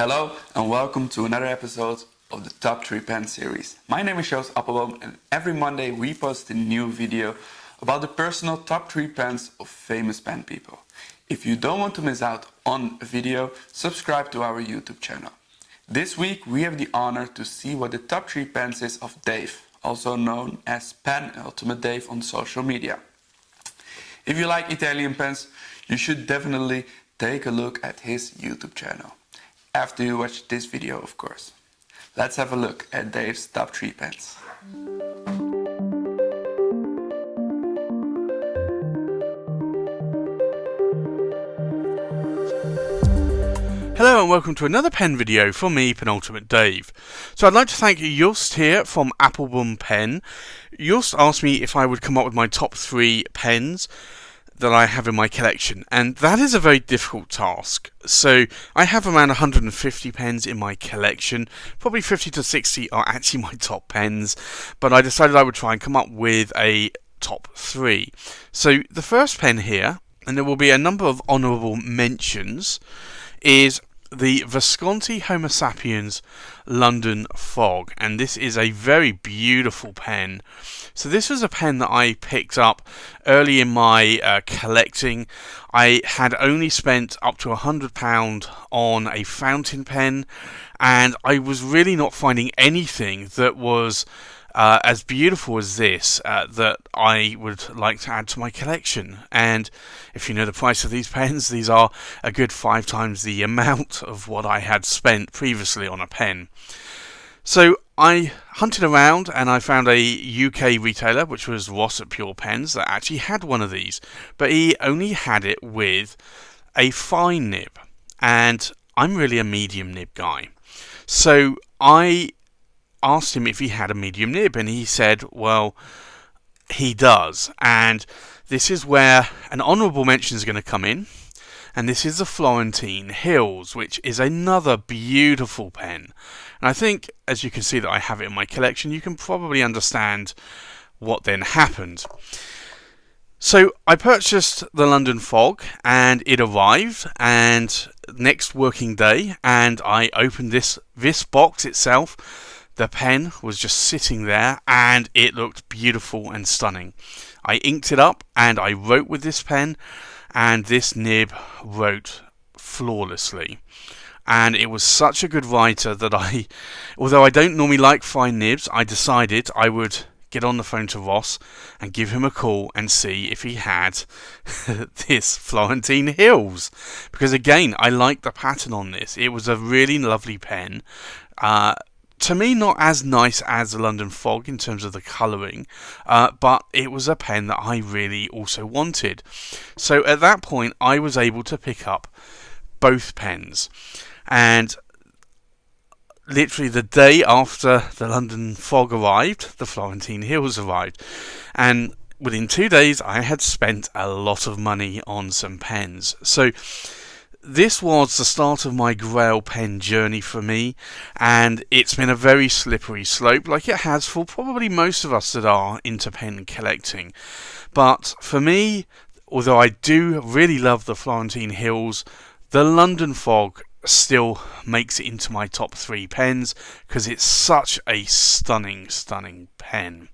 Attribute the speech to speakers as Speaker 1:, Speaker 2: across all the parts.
Speaker 1: Hello and welcome to another episode of the Top 3 Pen series. My name is AppelBoom and every Monday we post a new video about the personal top 3 pens of famous pen people. If you don't want to miss out on a video, subscribe to our YouTube channel. This week we have the honor to see what the top 3 pens is of Dave, also known as Penultimate Dave on social media. If you like Italian pens, you should definitely take a look at his YouTube channel. After you watch this video, of course. Let's have a look at Dave's top 3 pens.
Speaker 2: Hello and welcome to another pen video from me, Penultimate Dave. So I'd like to thank Just here from AppelBoom Pen. Just asked me if I would come up with my top 3 pens that I have in my collection, and that is a very difficult task. So I have around 150 pens in my collection. Probably 50 to 60 are actually my top pens, but I decided I would try and come up with a top 3. So the first pen here, and there will be a number of honourable mentions, is the Visconti Homosapiens London Fog, and this is a very beautiful pen. So this was a pen that I picked up early in my collecting. I had only spent up to £100 on a fountain pen, and I was really not finding anything that was as beautiful as this that I would like to add to my collection. And if you know the price of these pens, these are a good 5 times the amount of what I had spent previously on a pen. So I hunted around and I found a UK retailer, which was Ross at Pure Pens, that actually had one of these, but he only had it with a fine nib, and I'm really a medium nib guy. So I asked him if he had a medium nib, and he said, well, he does. And this is where an honourable mention is going to come in, and this is the Florentine Hills, which is another beautiful pen. And I think, as you can see that I have it in my collection, you can probably understand what then happened. So I purchased the London Fog, and it arrived, and next working day, and I opened this box itself. The pen was just sitting there, and it looked beautiful and stunning. I inked it up, and I wrote with this pen, and this nib wrote flawlessly. And it was such a good writer that although I don't normally like fine nibs, I decided I would get on the phone to Ross and give him a call and see if he had this Florentine Hills. Because again, I liked the pattern on this. It was a really lovely pen. To me, not as nice as the London Fog in terms of the colouring, but it was a pen that I really also wanted. So at that point, I was able to pick up both pens. And literally the day after the London Fog arrived, the Florentine Hills arrived. And within 2 days, I had spent a lot of money on some pens. So this was the start of my Grail pen journey for me, and it's been a very slippery slope, like it has for probably most of us that are into pen collecting. But for me, although I do really love the Florentine Hills, the London Fog still makes it into my top 3 pens because it's such a stunning pen.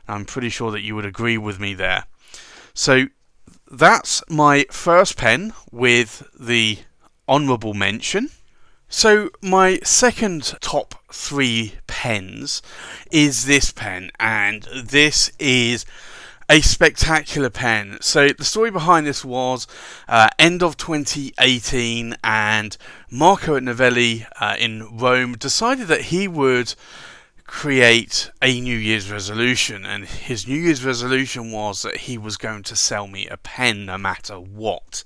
Speaker 2: I'm pretty sure that you would agree with me there. So that's my first pen with the honourable mention. So my second top 3 pens is this pen, and this is a spectacular pen. So the story behind this was end of 2018, and Marco at Novelli in Rome decided that he would create a New Year's resolution, and his New Year's resolution was that he was going to sell me a pen no matter what.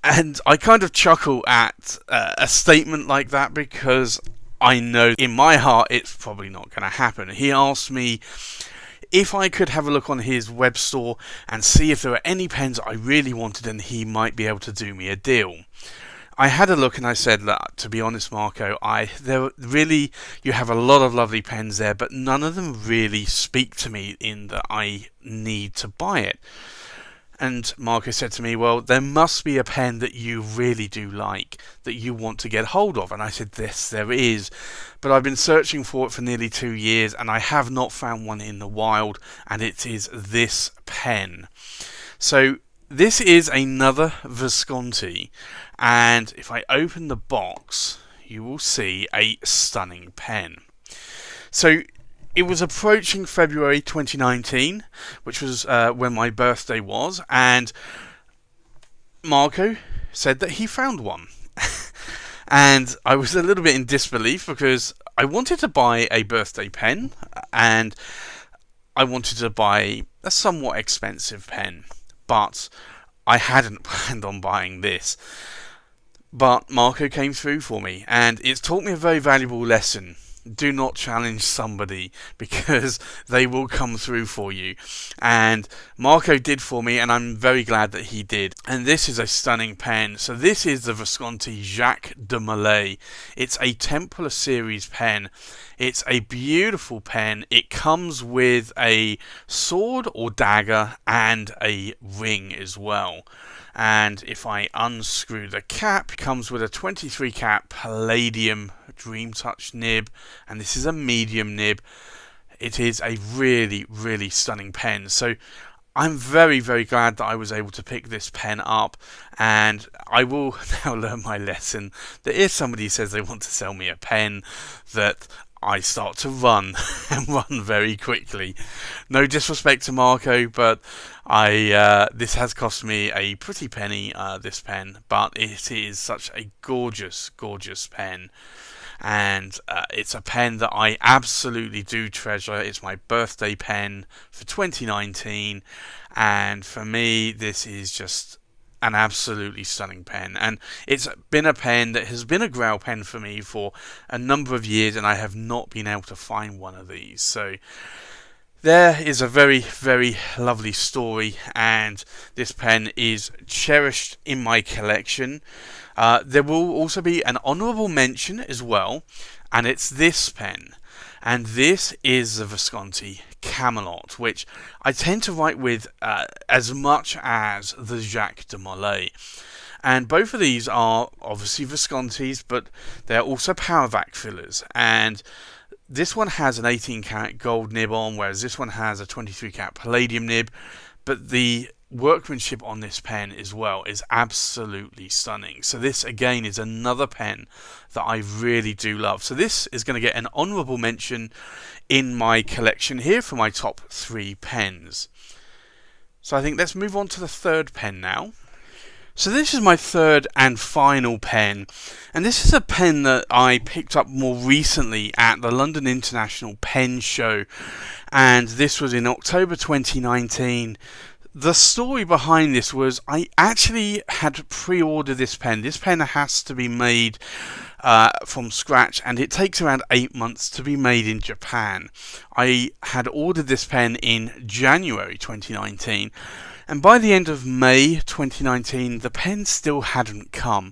Speaker 2: And I kind of chuckle at a statement like that, because I know in my heart it's probably not going to happen. He asked me if I could have a look on his web store and see if there were any pens I really wanted, and he might be able to do me a deal. I had a look and I said, look, to be honest, Marco, you have a lot of lovely pens there, but none of them really speak to me in that I need to buy it. And Marco said to me, well, there must be a pen that you really do like, that you want to get hold of. And I said, yes, there is. But I've been searching for it for nearly 2 years, and I have not found one in the wild, and it is this pen. So this is another Visconti, and if I open the box, you will see a stunning pen. So it was approaching February 2019, which was when my birthday was, and Marco said that he found one. And I was a little bit in disbelief because I wanted to buy a birthday pen, and I wanted to buy a somewhat expensive pen, but I hadn't planned on buying this. But Marco came through for me, and it's taught me a very valuable lesson. Do not challenge somebody, because they will come through for you. And Marco did for me, and I'm very glad that he did. And this is a stunning pen. So this is the Visconti Jacques de Molay. It's a Templar series pen. It's a beautiful pen. It comes with a sword or dagger and a ring as well. And if I unscrew the cap, it comes with a 23 cap Palladium Dream Touch nib, and this is a medium nib. It is a really, really stunning pen. So I'm very, very glad that I was able to pick this pen up, and I will now learn my lesson that if somebody says they want to sell me a pen, that I start to run and run very quickly. No disrespect to Marco, but this has cost me a pretty penny, this pen, but it is such a gorgeous, gorgeous pen. And it's a pen that I absolutely do treasure. It's my birthday pen for 2019, and for me this is just an absolutely stunning pen. And it's been a pen that has been a grail pen for me for a number of years, and I have not been able to find one of these. So there is a very, very lovely story, and this pen is cherished in my collection. There will also be an honourable mention as well, and it's this pen. And this is the Visconti Camelot, which I tend to write with as much as the Jacques de Molay. And both of these are obviously Viscontis, but they're also Paravac fillers. And this one has an 18 karat gold nib on, whereas this one has a 23 karat palladium nib. But the workmanship on this pen as well is absolutely stunning. So this again is another pen that I really do love. So this is going to get an honourable mention in my collection here for my top 3 pens. So I think let's move on to the third pen now. So this is my third and final pen, and this is a pen that I picked up more recently at the London International Pen Show, and this was in October 2019. The story behind this was I actually had pre-ordered this pen. This pen has to be made from scratch, and it takes around 8 months to be made in Japan. I had ordered this pen in January 2019, and by the end of May 2019 the pen still hadn't come.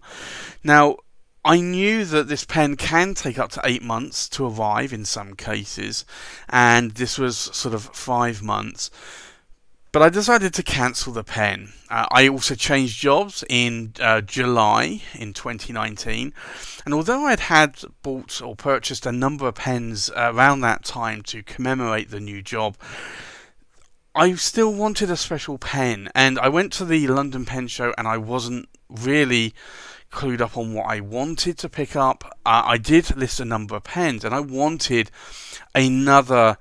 Speaker 2: Now, I knew that this pen can take up to 8 months to arrive in some cases, and this was sort of 5 months. But I decided to cancel the pen. I also changed jobs in July in 2019, and although I had bought or purchased a number of pens around that time to commemorate the new job, I still wanted a special pen, and I went to the London Pen Show and I wasn't really clued up on what I wanted to pick up. I did list a number of pens, and I wanted another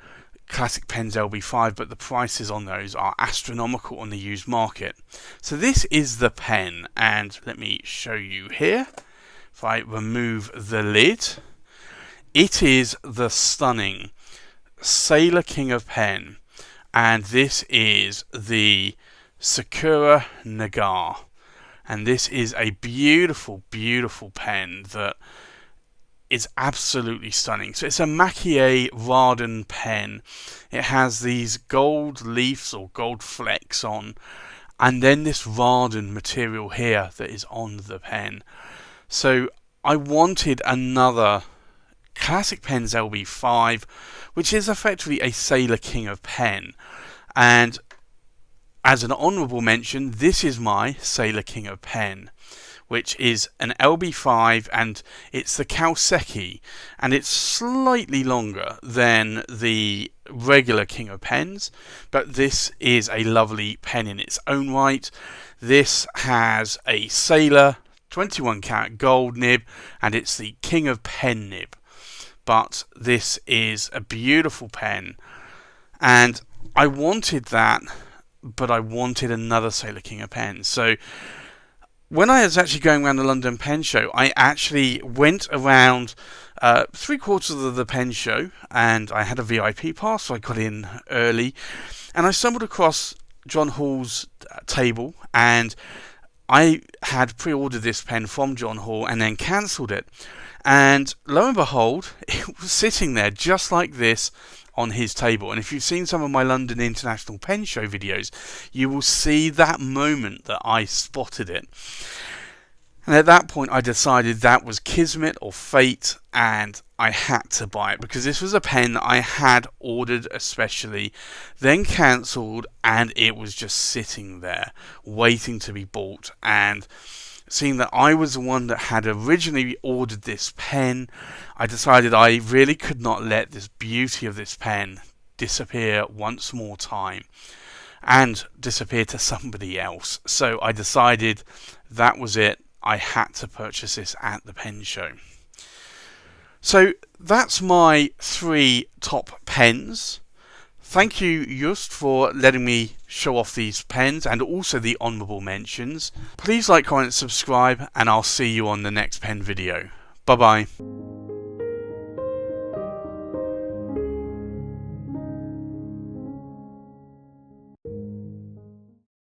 Speaker 2: Classic Pens LB5, but the prices on those are astronomical on the used market. So this is the pen, and let me show you here. If I remove the lid, it is the stunning Sailor King of Pen, and this is the Sakura Nagare, and this is a beautiful, beautiful pen that is absolutely stunning. So it's a Maquier Raden pen. It has these gold leaves or gold flecks on, and then this Raden material here that is on the pen. So I wanted another Classic Pens LB5, which is effectively a Sailor King of Pen, and as an honourable mention, this is my Sailor King of Pen, which is an LB5, and it's the Kawasaki, and it's slightly longer than the regular King of Pens, but this is a lovely pen in its own right. This has a Sailor 21 karat gold nib, and it's the King of Pen nib, but this is a beautiful pen, and I wanted that, but I wanted another Sailor King of Pens. So when I was actually going around the London Pen Show, I actually went around 3/4 of the pen show, and I had a VIP pass, so I got in early, and I stumbled across John Hall's table, and I had pre-ordered this pen from John Hall and then cancelled it, and lo and behold, it was sitting there just like this on his table. And if you've seen some of my London International Pen Show videos, you will see that moment that I spotted it. And at that point I decided that was kismet or fate, and I had to buy it, because this was a pen that I had ordered especially, then cancelled, and it was just sitting there waiting to be bought. And seeing that I was the one that had originally ordered this pen, I decided I really could not let this beauty of this pen disappear once more time and disappear to somebody else. So I decided that was it. I had to purchase this at the pen show. So that's my 3 top pens. Thank you, Just, for letting me show off these pens and also the honourable mentions. Please like, comment, subscribe, and I'll see you on the next pen video. Bye bye.